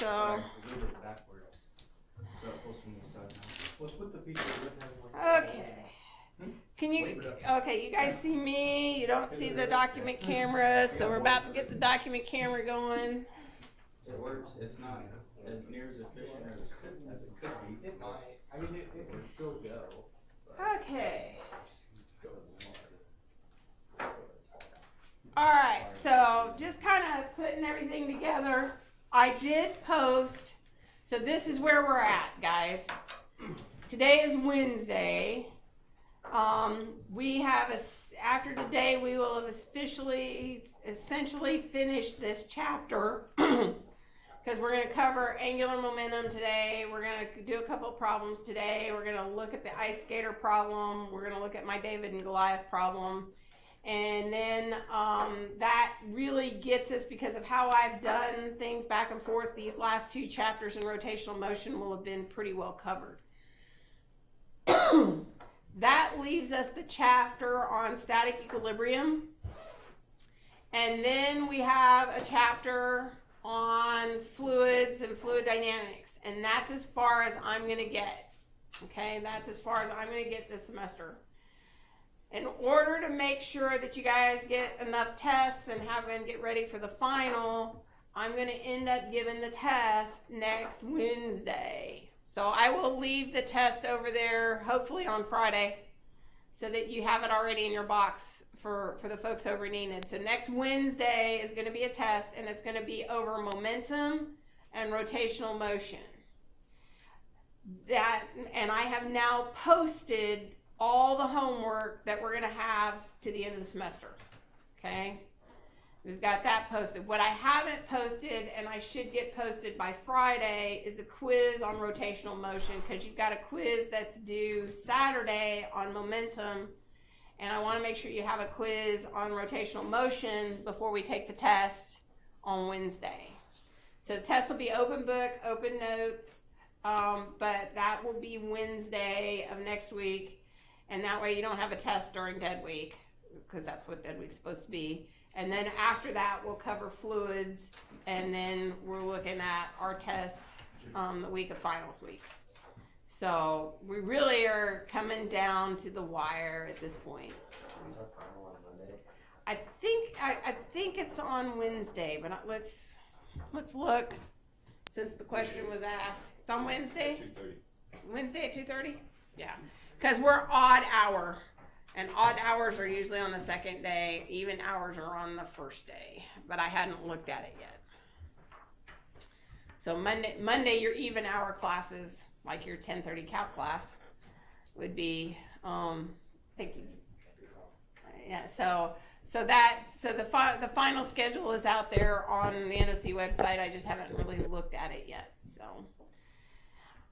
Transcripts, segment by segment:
So. Backwards. So it pulls from the side now. Let's put the pieces Okay. Can you, okay, you guys see me, you don't see the document camera, so we're about to get the document camera going. So it works. It's not as near as efficient as it could be. It might. I mean, it would still go. Okay. Alright, so just kind of putting everything together. I did post, so this is where we're at, guys. Today is Wednesday. We have, after today, we will have essentially finished this chapter because we're going to cover angular momentum today. We're going to do a couple of problems today. We're going to look at the ice skater problem. We're going to look at my David and Goliath problem. And then that really gets us, because of how I've done things back and forth, these last two chapters in rotational motion will have been pretty well covered. That leaves us the chapter on static equilibrium. And then we have a chapter on fluids and fluid dynamics. And that's as far as I'm going to get. Okay, that's as far as I'm going to get this semester. In order to make sure that you guys get enough tests and get ready for the final, I'm going to end up giving the test next Wednesday. So I will leave the test over there, hopefully on Friday, so that you have it already in your box for the folks over in Enid. So next Wednesday is going to be a test, and it's going to be over momentum and rotational motion. And I have now posted all the homework that we're going to have to the end of the semester. Okay? We've got that posted. What I haven't posted, and I should get posted by Friday, is a quiz on rotational motion, because you've got a quiz that's due Saturday on momentum, and I want to make sure you have a quiz on rotational motion before we take the test on Wednesday. So the test will be open book, open notes, but that will be Wednesday of next week, and that way you don't have a test during dead week, because that's what dead week's supposed to be. And then after that, we'll cover fluids, and then we're looking at our test the week of finals week. So we really are coming down to the wire at this point. Is our final on Monday? I think it's on Wednesday, but let's look, since the question was asked. It's on Wednesday? 2:30. Wednesday at 2:30? Yeah, because we're odd hour. And odd hours are usually on the second day. Even hours are on the first day. But I hadn't looked at it yet. So Monday your even hour classes, like your 10:30 calc class, would be, thank you. Yeah, so the final schedule is out there on the NOC website. I just haven't really looked at it yet. So,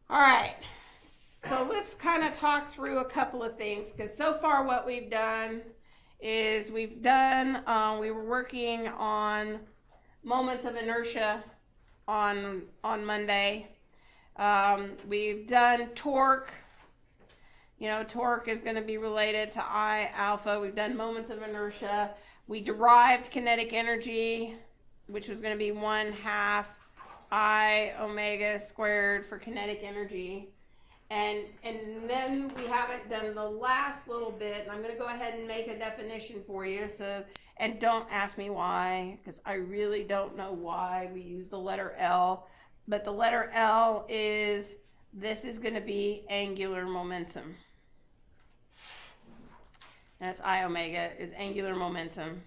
all right. So let's kind of talk through a couple of things, because so far what we've done is we were working on moments of inertia on Monday. We've done torque. You know, torque is going to be related to I alpha. We've done moments of inertia. We derived kinetic energy, which was going to be 1/2 I omega squared for kinetic energy. And then we haven't done the last little bit, and I'm going to go ahead and make a definition for you. So, and don't ask me why, because I really don't know why we use the letter L. But the letter L is, this is going to be angular momentum. That's I omega, is angular momentum.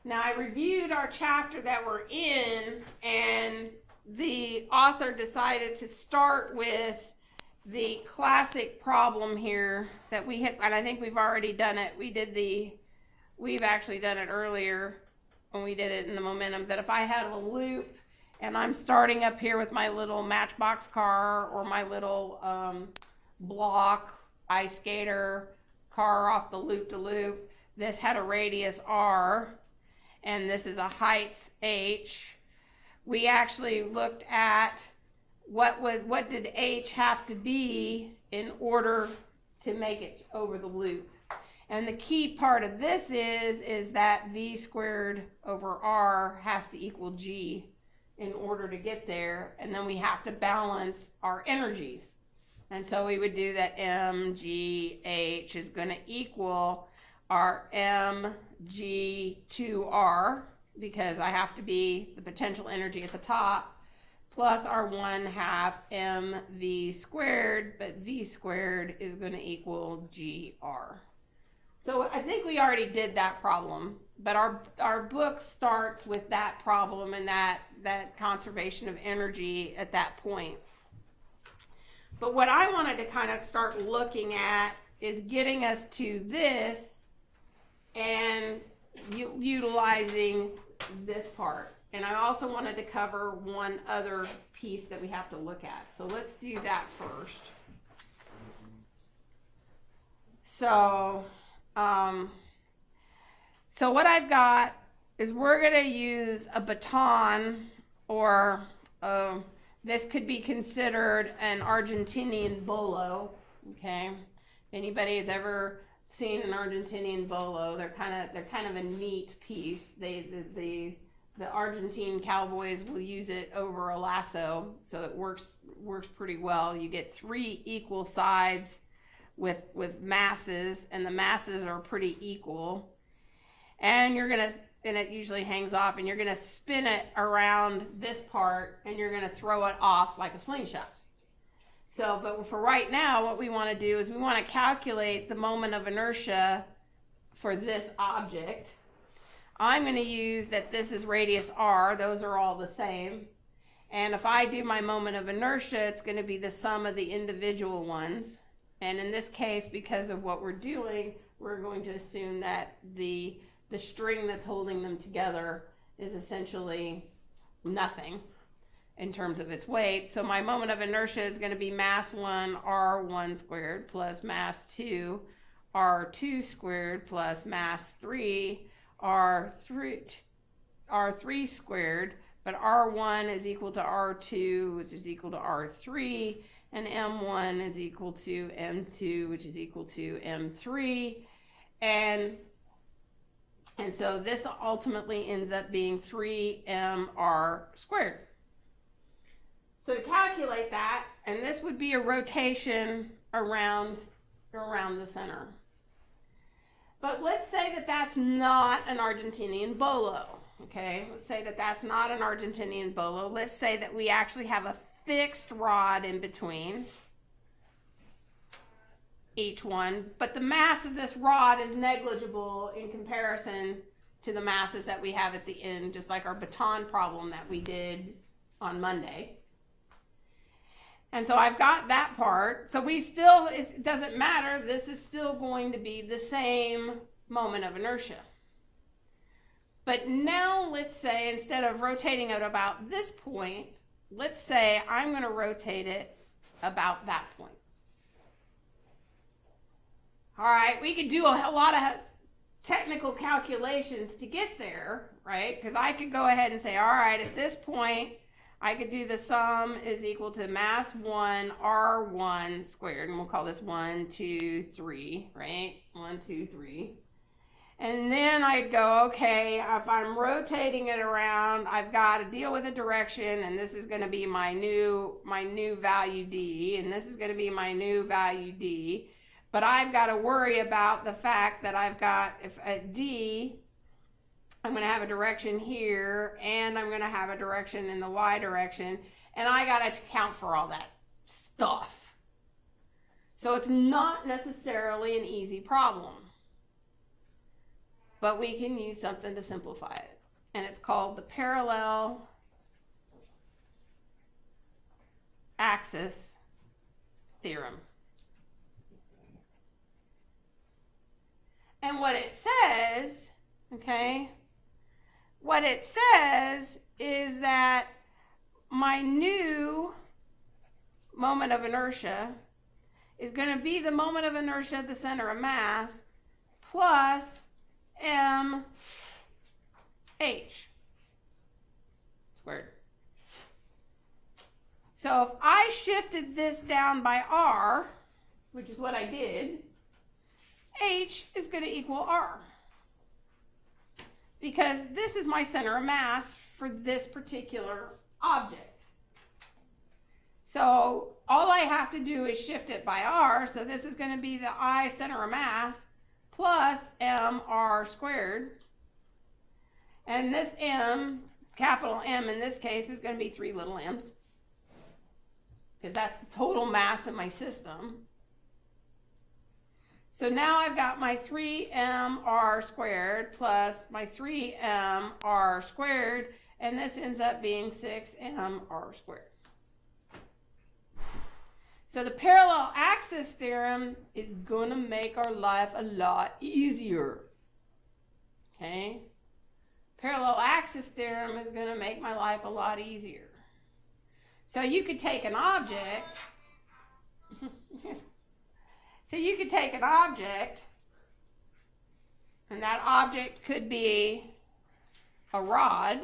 Now, I reviewed our chapter that we're in, and the author decided to start with the classic problem here that we had, and I think we've already done it. We've actually done it earlier when we did it in the momentum, that if I had a loop and I'm starting up here with my little matchbox car or my little block ice skater car off the loop to loop, this had a radius R and this is a height H. We actually looked at what did H have to be in order to make it over the loop. And the key part of this is that v squared over r has to equal g in order to get there. And then we have to balance our energies. And so we would do that mgh is going to equal our mg2r, because I have to be the potential energy at the top, plus our 1/2 mv squared, but v squared is going to equal gr. So I think we already did that problem, but our book starts with that problem and that conservation of energy at that point. But what I wanted to kind of start looking at is getting us to this and utilizing this part. And I also wanted to cover one other piece that we have to look at. So let's do that first. So what I've got is we're going to use a baton, or this could be considered an Argentinian bolo. Okay, anybody has ever seen an Argentinian bolo? They're kind of a neat piece. The Argentine cowboys will use it over a lasso, so it works pretty well. You get 3 equal sides with masses, and the masses are pretty equal. And it usually hangs off, and you're gonna spin it around this part, and you're gonna throw it off like a slingshot. So, but for right now, what we want to do is we want to calculate the moment of inertia for this object. I'm going to use that this is radius r, those are all the same. And if I do my moment of inertia, it's going to be the sum of the individual ones. And in this case, because of what we're doing, we're going to assume that the string that's holding them together is essentially nothing in terms of its weight. So my moment of inertia is going to be mass 1 r1 squared plus mass 2 r2 squared plus mass 3 r3 squared, but r1 is equal to r2, which is equal to r3, and m1 is equal to m2, which is equal to m3, and so this ultimately ends up being 3mr squared. So to calculate that, and this would be a rotation around the center. But let's say that that's not an Argentinian bolo, okay? Let's say that that's not an Argentinian bolo. Let's say that we actually have a fixed rod in between each one, but the mass of this rod is negligible in comparison to the masses that we have at the end, just like our baton problem that we did on Monday. And so I've got that part. So it doesn't matter. This is still going to be the same moment of inertia. But now let's say instead of rotating it about this point, let's say I'm going to rotate it about that point. All right, we could do a lot of technical calculations to get there, right? Because I could go ahead and say, all right, at this point, I could do the sum is equal to mass 1 r1 squared, and we'll call this 1, 2, 3, right? 1, 2, 3. And then I'd go, okay, if I'm rotating it around, I've got to deal with a direction, and this is going to be my new value d, and this is going to be my new value d. But I've got to worry about the fact that I've got, if at d, I'm going to have a direction here, and I'm going to have a direction in the y direction, and I got to account for all that stuff. So it's not necessarily an easy problem, but we can use something to simplify it, and it's called the parallel axis theorem. And what it says, okay, what it says is that my new moment of inertia is going to be the moment of inertia at the center of mass plus mh squared. So if I shifted this down by r, which is what I did, H is going to equal R. Because this is my center of mass for this particular object. So all I have to do is shift it by R. So this is going to be the I center of mass plus mr squared. And this m, capital M in this case, is going to be 3 little m's. Because that's the total mass of my system. So now I've got my 3mr squared plus my 3mr squared, and this ends up being 6mr squared. So the parallel axis theorem is going to make our life a lot easier. Okay? Parallel axis theorem is going to make my life a lot easier. So you could take an object. And that object could be a rod.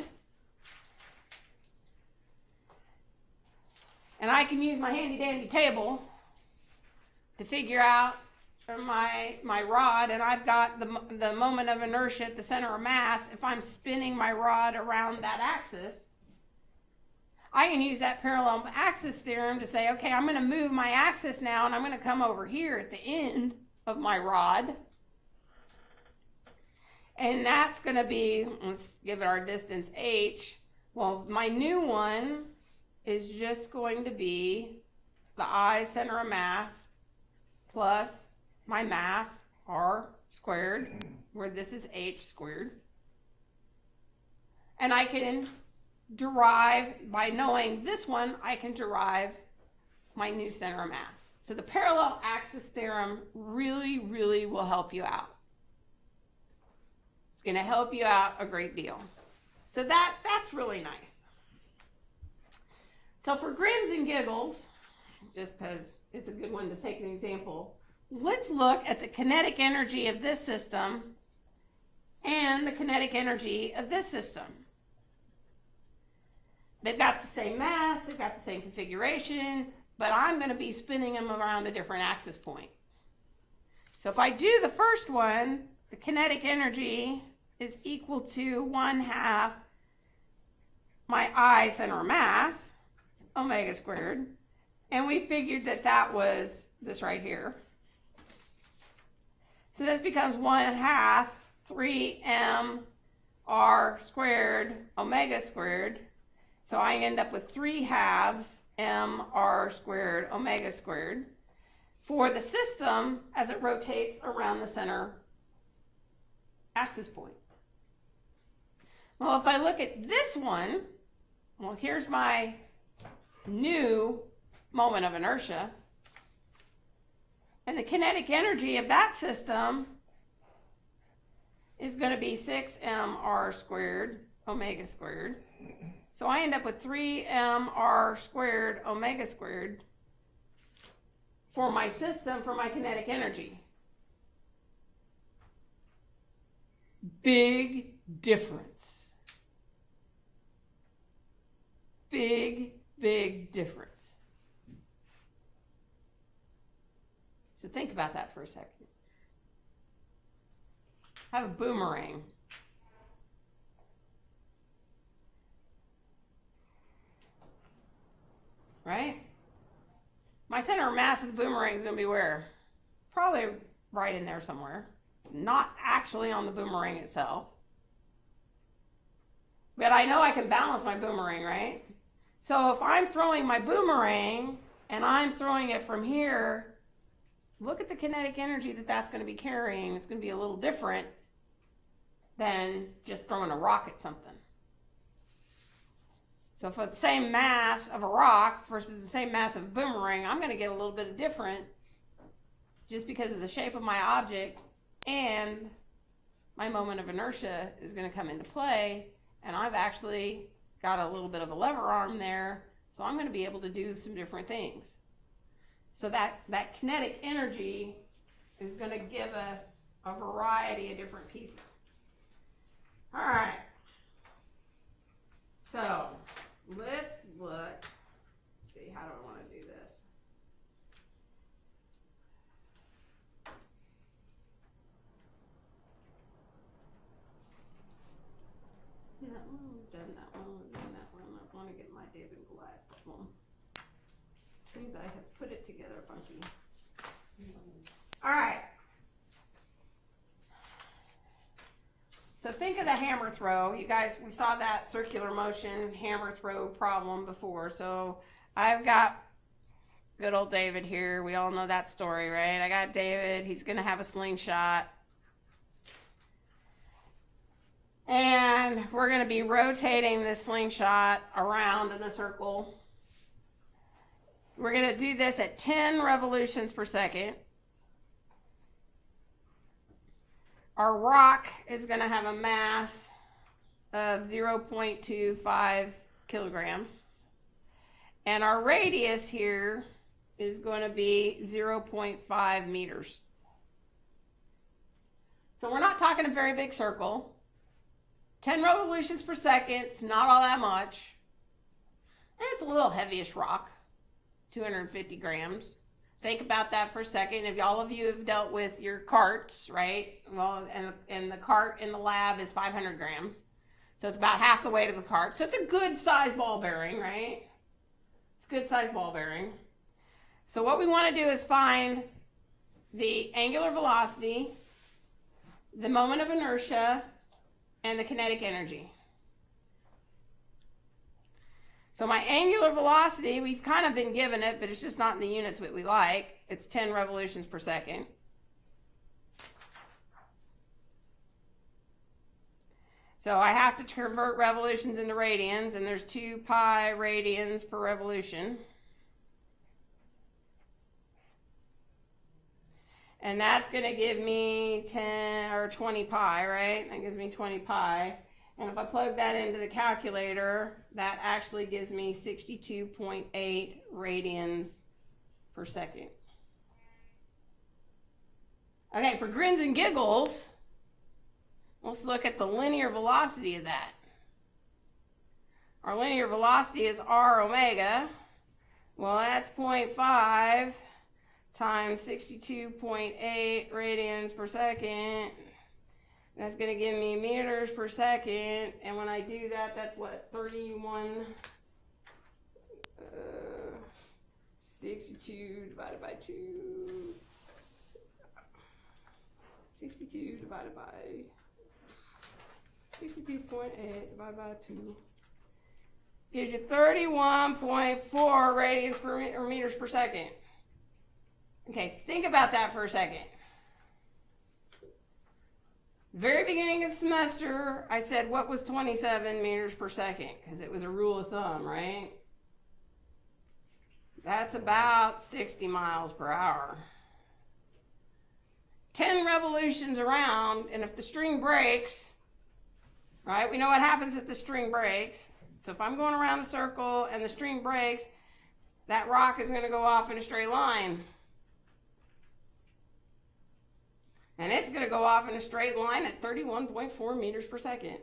And I can use my handy dandy table to figure out my rod, and I've got the moment of inertia at the center of mass. If I'm spinning my rod around that axis, I can use that parallel axis theorem to say, okay, I'm going to move my axis now, and I'm going to come over here at the end of my rod. And that's going to be, let's give it our distance h. Well, my new one is just going to be the I center of mass plus my mass, r squared, where this is h squared. And I can derive, by knowing this one, I can derive my new center of mass. So the parallel axis theorem really, really will help you out. It's going to help you out a great deal. So that's really nice. So for grins and giggles, just because it's a good one to take an example, let's look at the kinetic energy of this system and the kinetic energy of this system. They've got the same mass, they've got the same configuration, but I'm going to be spinning them around a different axis point. So if I do the first one, the kinetic energy is equal to 1/2 my I center of mass, omega squared, and we figured that that was this right here. So this becomes 1/2 3mr squared omega squared. So I end up with 3/2 mr squared omega squared for the system as it rotates around the center axis point. Well, if I look at this one, well, here's my new moment of inertia. And the kinetic energy of that system is going to be 6mr squared omega squared. So I end up with 3mr squared omega squared for my system, for my kinetic energy. Big difference. Big, big difference. So think about that for a second. I have a boomerang. Right? My center of mass of the boomerang is going to be where? Probably right in there somewhere. Not actually on the boomerang itself. But I know I can balance my boomerang, right? So if I'm throwing my boomerang and I'm throwing it from here, look at the kinetic energy that that's going to be carrying. It's going to be a little different than just throwing a rock at something. So if it's the same mass of a rock versus the same mass of a boomerang, I'm going to get a little bit of different just because of the shape of my object, and my moment of inertia is going to come into play, and I've actually got a little bit of a lever arm there, so I'm going to be able to do some different things. So that kinetic energy is going to give us a variety of different pieces. All right. So let's look. Let's see, how do I want to do this? apologies, I have put it together funky. All right. So think of the hammer throw. You guys, we saw that circular motion hammer throw problem before. So I've got good old David here. We all know that story, right? I got David. He's going to have a slingshot. And we're going to be rotating this slingshot around in a circle. We're going to do this at 10 revolutions per second. Our rock is going to have a mass of 0.25 kilograms. And our radius here is going to be 0.5 meters. So we're not talking a very big circle. 10 revolutions per second, it's not all that much. And it's a little heavyish rock, 250 grams. Think about that for a second. If all of you have dealt with your carts, right? Well, and the cart in the lab is 500 grams. So it's about half the weight of the cart. So it's a good size ball bearing, right? It's a good size ball bearing. So what we want to do is find the angular velocity, the moment of inertia, and the kinetic energy. So my angular velocity, we've kind of been given it, but it's just not in the units that we like. It's 10 revolutions per second. So I have to convert revolutions into radians, and there's 2 pi radians per revolution. And that's going to give me 10 or 20 pi, right? That gives me 20 pi. And if I plug that into the calculator, that actually gives me 62.8 radians per second. Okay, for grins and giggles, let's look at the linear velocity of that. Our linear velocity is r omega. Well, that's 0.5 times 62.8 radians per second. That's going to give me meters per second. And when I do that, that's what? 62 divided by 2. 62 divided by 62.8 divided by 2. Gives you 31.4 radians per meters per second. Okay, think about that for a second. Very beginning of the semester, I said what was 27 meters per second, because it was a rule of thumb, right? That's about 60 miles per hour. 10 revolutions around, and if the string breaks, right, we know what happens if the string breaks. So if I'm going around a circle and the string breaks, that rock is going to go off in a straight line. And it's going to go off in a straight line at 31.4 meters per second.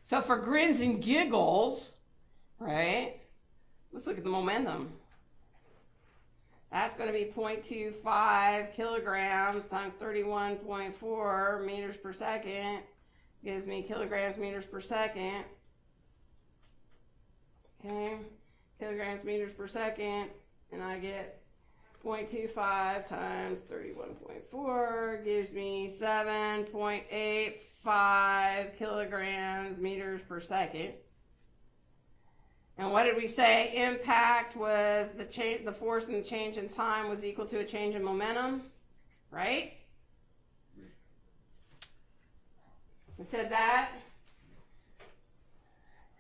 So for grins and giggles, right, let's look at the momentum. That's going to be 0.25 kilograms times 31.4 meters per second. Gives me kilograms meters per second. Okay, kilograms meters per second. And I get 0.25 times 31.4 gives me 7.85 kilograms meters per second. And what did we say? Impact was the force and the change in time was equal to a change in momentum, right? We said that.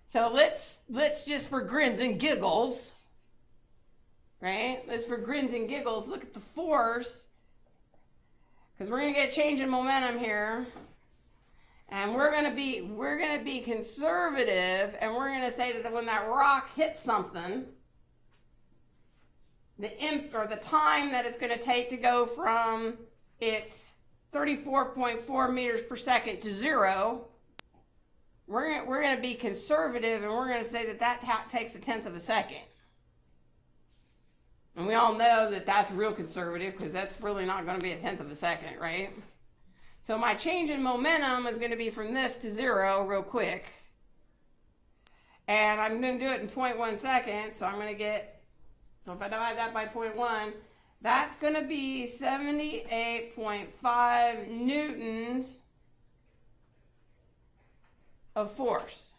So let's just for grins and giggles, right? Let's for grins and giggles look at the force, because we're going to get a change in momentum here. And we're gonna be conservative, and we're gonna say that when that rock hits something, the time that it's gonna take to go from its 34.4 meters per second to 0, we're gonna be conservative, and we're gonna say that takes 1/10 of a second. And we all know that that's real conservative, because that's really not gonna be 1/10 of a second, right? So my change in momentum is going to be from this to 0 real quick. And I'm going to do it in 0.1 seconds, so I'm going to get, so if I divide that by 0.1, that's going to be 78.5 newtons of force.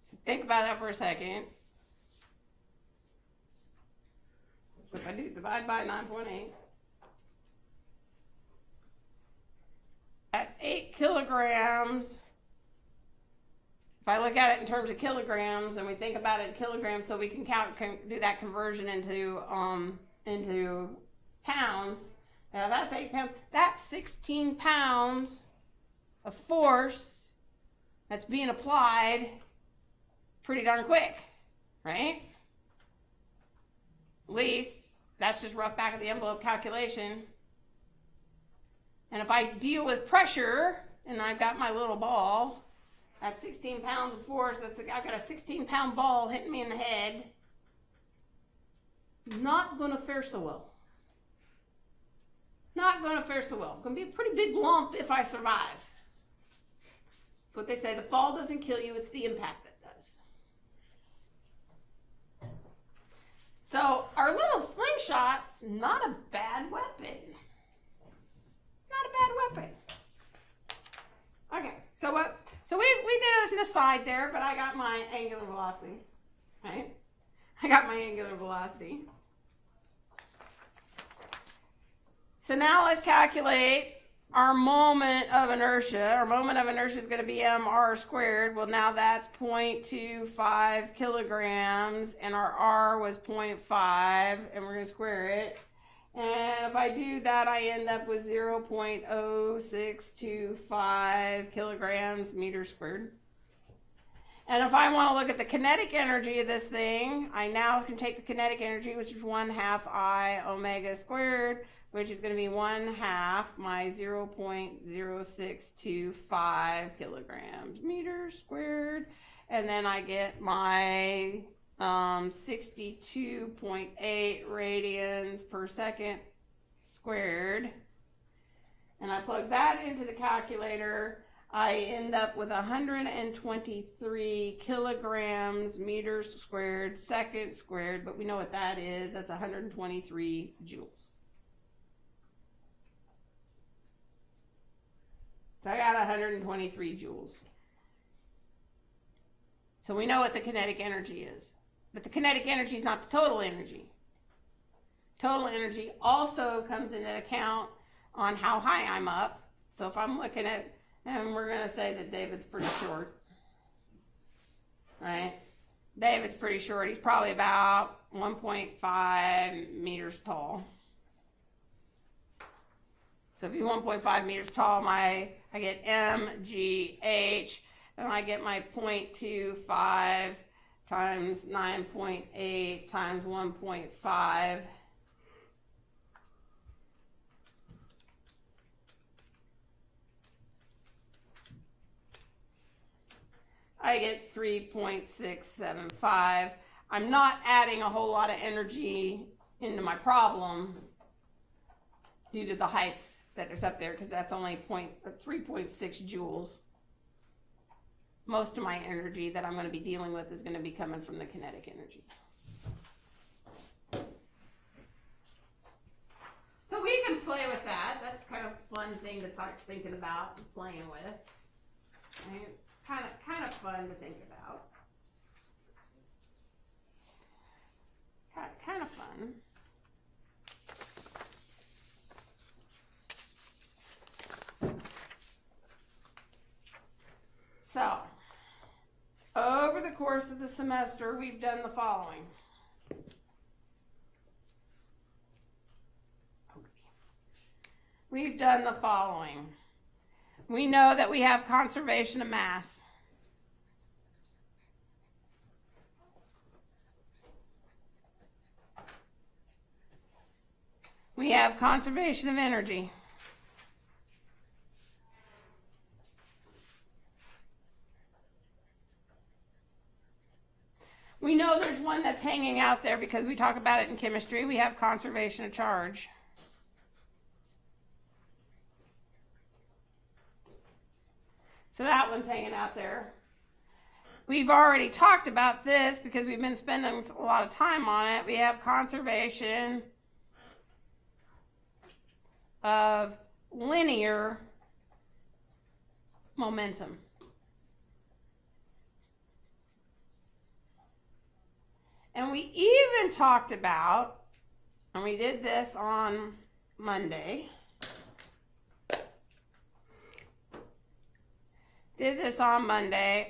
So think about that for a second. So if I do divide by 9.8, that's 8 kilograms. If I look at it in terms of kilograms, and we think about it in kilograms, so we can do that conversion into pounds. Now that's 8 pounds. That's 16 pounds of force that's being applied pretty darn quick, right? At least that's just rough back of the envelope calculation. And if I deal with pressure, and I've got my little ball, that's 16 pounds of force. I've got a 16-pound ball hitting me in the head. Not going to fare so well. Not going to fare so well. Going to be a pretty big lump if I survive. That's what they say. The fall doesn't kill you. It's the impact that does. So our little slingshot's not a bad weapon. Not a bad weapon. Okay, so what? So we did an aside there, but I got my angular velocity, right? I got my angular velocity. So now let's calculate our moment of inertia. Our moment of inertia is going to be mr squared. Well, now that's 0.25 kilograms, and our r was 0.5, and we're going to square it. And if I do that, I end up with 0.0625 kilograms meters squared. And if I want to look at the kinetic energy of this thing, I now can take the kinetic energy, which is 1/2 I omega squared, which is going to be 1/2 my 0.0625 kilograms meters squared. And then I get my 62.8 radians per second squared. And I plug that into the calculator. I end up with 123 kilograms meters squared second squared, but we know what that is. That's 123 joules. So I got 123 joules. So we know what the kinetic energy is. But the kinetic energy is not the total energy. Total energy also comes into account on how high I'm up. So if I'm looking at, and we're going to say that David's pretty short, right? David's pretty short. He's probably about 1.5 meters tall. So if he's 1.5 meters tall, I get mgh, and I get my 0.25 times 9.8 times 1.5. I get 3.675. I'm not adding a whole lot of energy into my problem due to the height that is up there, because that's only 3.6 joules. Most of my energy that I'm going to be dealing with is going to be coming from the kinetic energy. So we can play with that. That's kind of a fun thing to start thinking about and playing with. Right? Kind of fun to think about. Kind of fun. So, over the course of the semester, we've done the following. We've done the following. We know that we have conservation of mass. We have conservation of energy. We know there's one that's hanging out there because we talk about it in chemistry. We have conservation of charge. So that one's hanging out there. We've already talked about this because we've been spending a lot of time on it. We have conservation of linear momentum. And we even talked about, and we did this on Monday,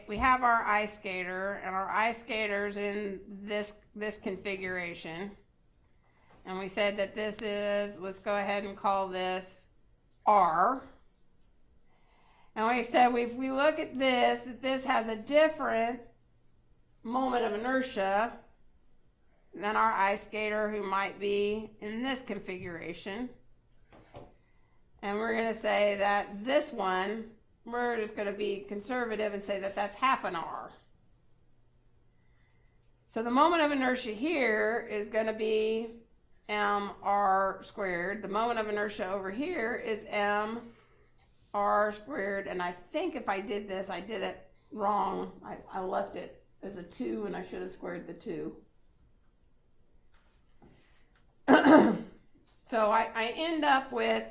we have our ice skater, and our ice skater's in this configuration. And we said that this is, let's go ahead and call this R. And we said if we look at this, that this has a different moment of inertia than our ice skater who might be in this configuration. And we're going to say that this one, we're just going to be conservative and say that that's half an R. So the moment of inertia here is going to be mr squared. The moment of inertia over here is mr squared. And I think if I did this, I did it wrong. I left it as a 2 and I should have squared the 2. So I end up with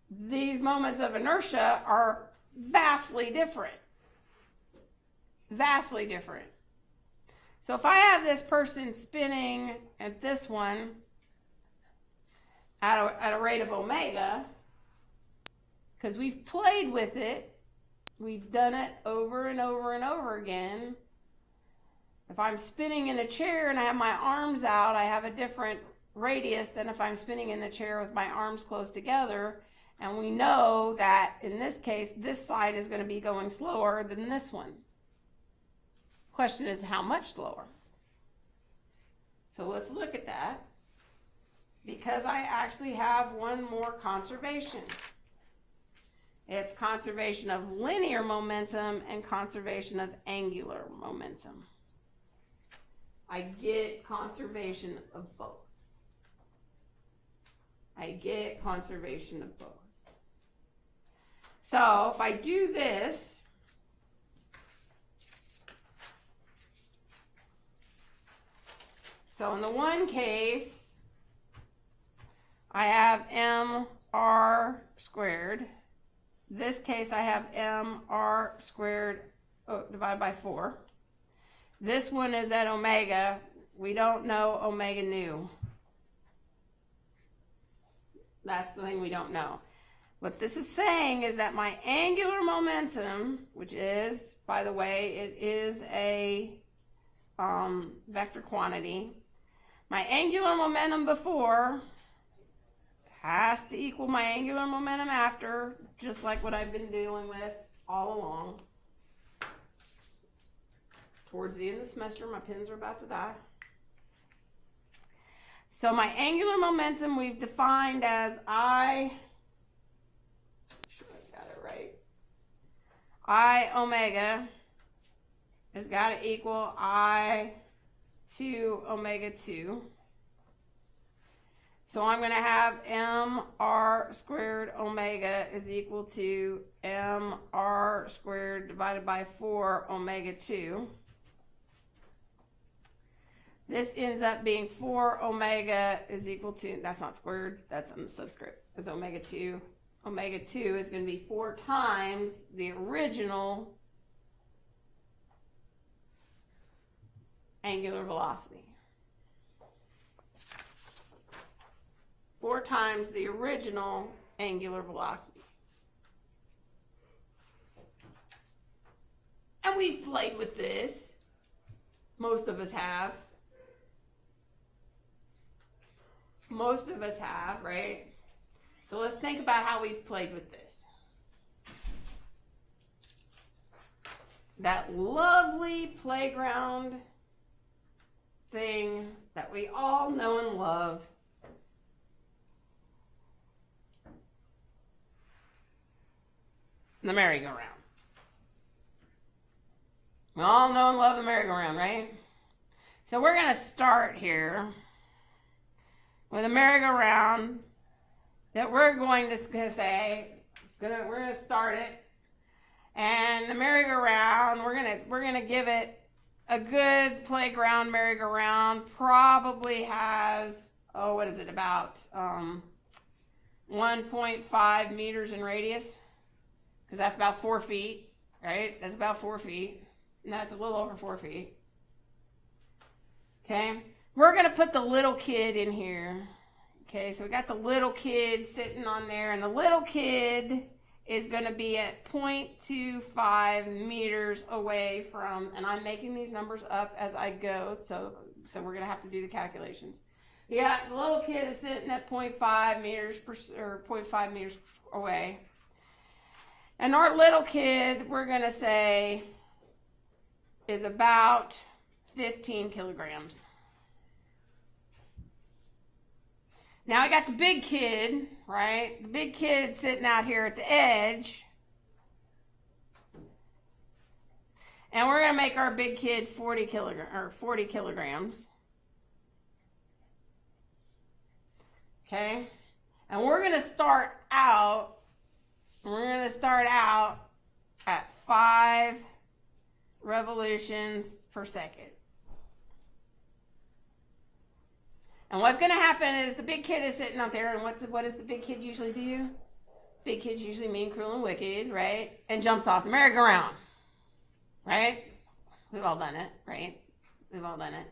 these moments of inertia are vastly different. Vastly different. So if I have this person spinning at this one at a rate of omega, because we've played with it, we've done it over and over and over again. If I'm spinning in a chair and I have my arms out, I have a different radius than if I'm spinning in the chair with my arms close together. And we know that in this case, this side is going to be going slower than this one. Question is how much slower? So let's look at that, because I actually have one more conservation. It's conservation of linear momentum and conservation of angular momentum. I get conservation of both. I get conservation of both. So if I do this, so in the one case, I have mr squared. This case, I have mr squared divided by 4. This one is at omega. We don't know omega nu. That's the thing we don't know. What this is saying is that my angular momentum, which is, by the way, it is a vector quantity. My angular momentum before has to equal my angular momentum after, just like what I've been dealing with all along. Towards the end of the semester, my pins are about to die. So my angular momentum we've defined as I got it right. I omega has got to equal I 2 omega 2. So I'm going to have mr squared omega is equal to mr squared divided by 4 omega 2. This ends up being 4 omega is equal to, that's not squared, that's in the subscript, is omega 2. Omega 2 is going to be 4 times the original angular velocity. 4 times the original angular velocity. And we've played with this. Most of us have. Most of us have, right? So let's think about how we've played with this. That lovely playground thing that we all know and love. The merry-go-round. We all know and love the merry-go-round, right? So we're going to start here with a merry-go-round that we're going to say, we're going to start it, And the merry-go-round, we're gonna give it a good playground merry-go-round. Probably has, oh, what is it, about 1.5 meters in radius, because that's about 4 feet, right? That's about 4 feet, and that's a little over 4 feet. Okay, we're gonna put the little kid in here. Okay, so we got the little kid sitting on there, and the little kid is gonna be at 0.25 meters away from, and I'm making these numbers up as I go, so we're gonna have to do the calculations. Yeah, the little kid is sitting at 0.5 meters or 0.5 meters away. And our little kid, we're gonna say, is about 15 kilograms. Now I got the big kid, right? The big kid sitting out here at the edge. And we're gonna make our big kid 40 kilograms. Okay? And we're gonna start out at 5 revolutions per second. And what's going to happen is the big kid is sitting out there, and what does the big kid usually do? Big kid's usually mean, cruel, and wicked, right? And jumps off the merry-go-round, right? We've all done it, right? We've all done it.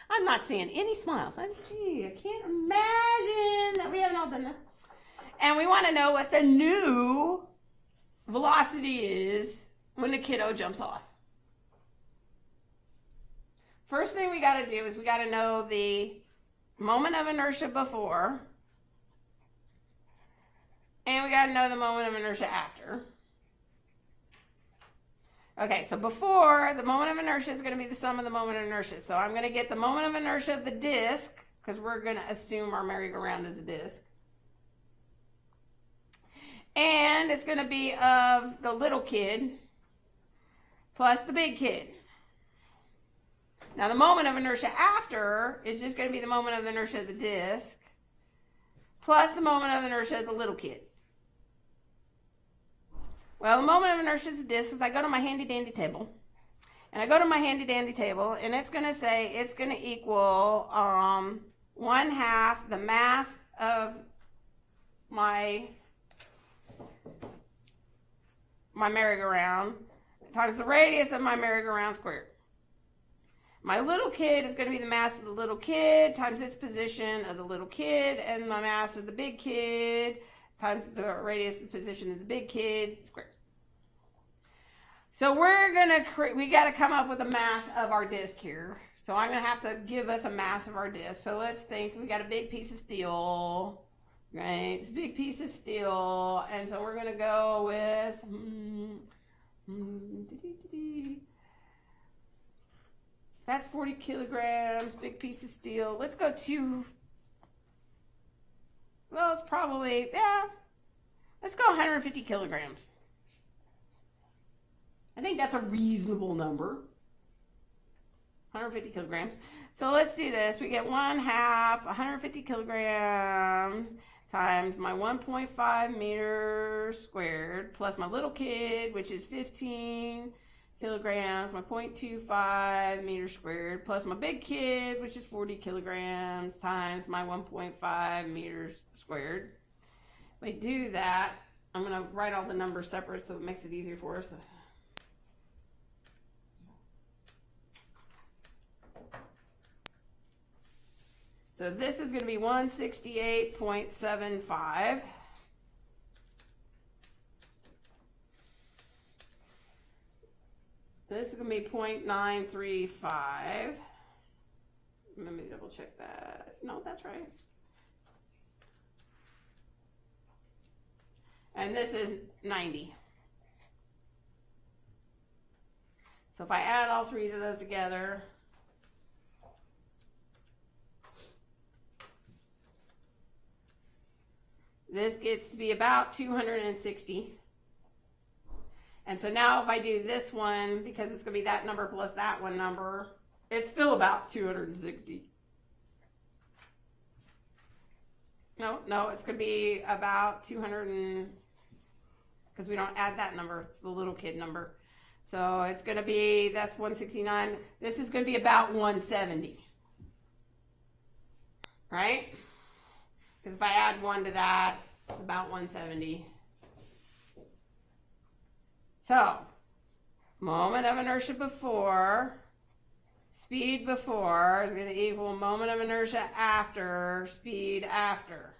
I'm not seeing any smiles. Gee, I can't imagine that we haven't all done this. And we want to know what the new velocity is when the kiddo jumps off. First thing we got to do is we got to know the moment of inertia before, and we got to know the moment of inertia after. Okay, so before, the moment of inertia is going to be the sum of the moment of inertia. So I'm going to get the moment of inertia of the disk, because we're going to assume our merry-go-round is a disk. And it's going to be of the little kid plus the big kid. Now the moment of inertia after is just going to be the moment of inertia of the disk plus the moment of inertia of the little kid. Well, the moment of inertia of the disk is I go to my handy dandy table. And I go to my handy dandy table, and it's going to say it's going to equal 1/2 the mass of my merry-go-round times the radius of my merry-go-round squared. My little kid is going to be the mass of the little kid times its position of the little kid, and my mass of the big kid times the radius of the position of the big kid squared. So we got to come up with a mass of our disk here. So I'm going to have to give us a mass of our disk. So let's think, we got a big piece of steel, right? It's a big piece of steel, and so we're going to go with that's 40 kilograms, big piece of steel. Let's go to, well, it's probably, let's go 150 kilograms. I think that's a reasonable number. 150 kilograms. So let's do this. We get 1/2 150 kilograms times my 1.5 meters squared plus my little kid, which is 15 kilograms, my 0.25 meters squared, plus my big kid, which is 40 kilograms, times my 1.5 meters squared. If we do that, I'm going to write all the numbers separate so it makes it easier for us. So this is going to be 168.75. This is going to be 0.935. Let me double check that. No, that's right. And this is 90. So if I add all three of those together, this gets to be about 260. And so now if I do this one, because it's going to be that number plus that one number, it's still about 260. No, it's going to be about 200 and, because we don't add that number. It's the little kid number. So it's going to be, that's 169. This is going to be about 170. Right? Because if I add 1 to that, it's about 170. So, moment of inertia before, speed before is going to equal moment of inertia after, speed after.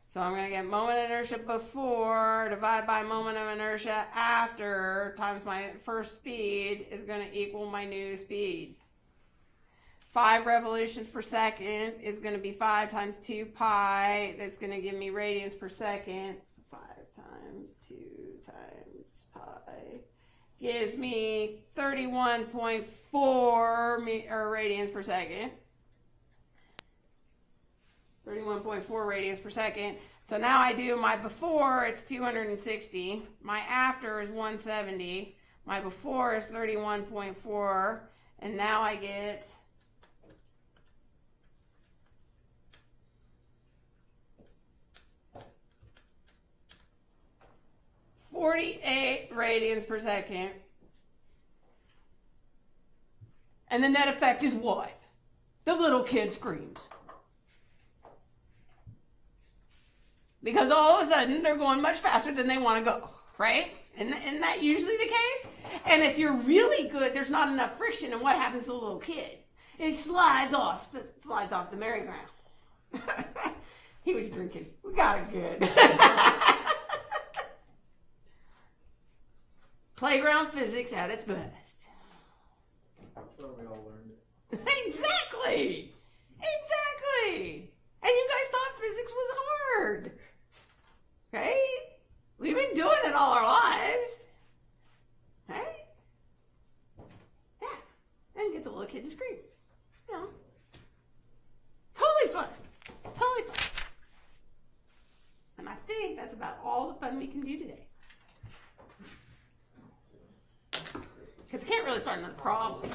So I'm going to get moment of inertia before divided by moment of inertia after times my first speed is going to equal my new speed. 5 revolutions per second is going to be 5 times 2 pi. That's going to give me radians per second. So 5 times 2 times pi gives me 31.4 radians per second. 31.4 radians per second. So now I do my before, it's 260. My after is 170. My before is 31.4. And now I get 48 radians per second. And the net effect is what? The little kid screams. Because all of a sudden they're going much faster than they want to go, right? Isn't that usually the case? And if you're really good, there's not enough friction, and what happens to the little kid? It slides off the merry-go-round. He was drinking. We got it good. Playground physics at its best. That's where we all learned it. Exactly. Exactly. And you guys thought physics was hard. Right? We've been doing it all our lives. Right? Yeah. And get the little kid to scream. You know. Totally fun. Totally fun. And I think that's about all the fun we can do today. Because I can't really start another problem.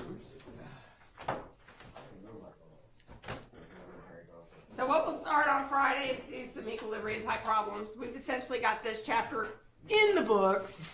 So what we'll start on Friday is some equilibrium type problems. We've essentially got this chapter in the books.